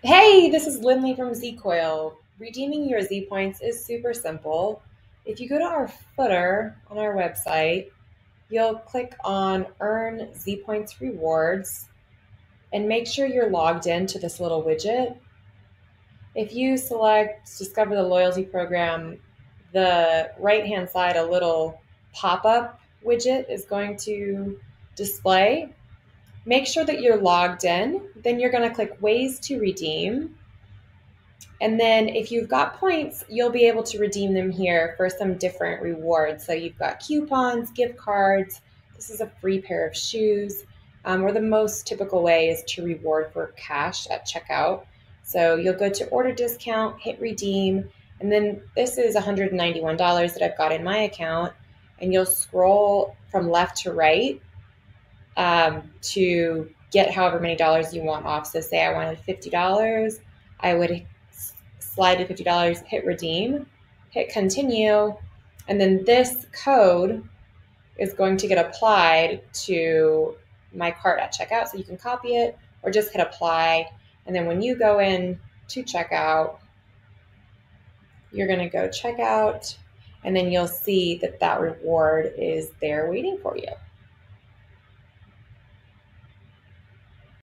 Hey, this is Lindley from Z-CoiL. Redeeming your Z points is super simple. If you go to our footer on our website, you'll click on Earn Z Points Rewards and make sure you're logged in to this little widget. If you select Discover the Loyalty Program, the right-hand side, a little pop-up widget is going to display. Make sure that you're logged in. Then you're going to click Ways to Redeem. And then if you've got points, you'll be able to redeem them here for some different rewards. So you've got coupons, gift cards. This is a free pair of shoes. Or the most typical way is to reward for cash at checkout. So you'll go to order discount, hit redeem, and then this is $191 that I've got in my account. And you'll scroll from left to right to get however many dollars you want off. So say I wanted $50, I would slide to $50, hit redeem, hit continue, and then this code is going to get applied to my cart at checkout. So you can copy it or just hit apply. And then when you go in to checkout, you're going to go checkout, and then you'll see that that reward is there waiting for you.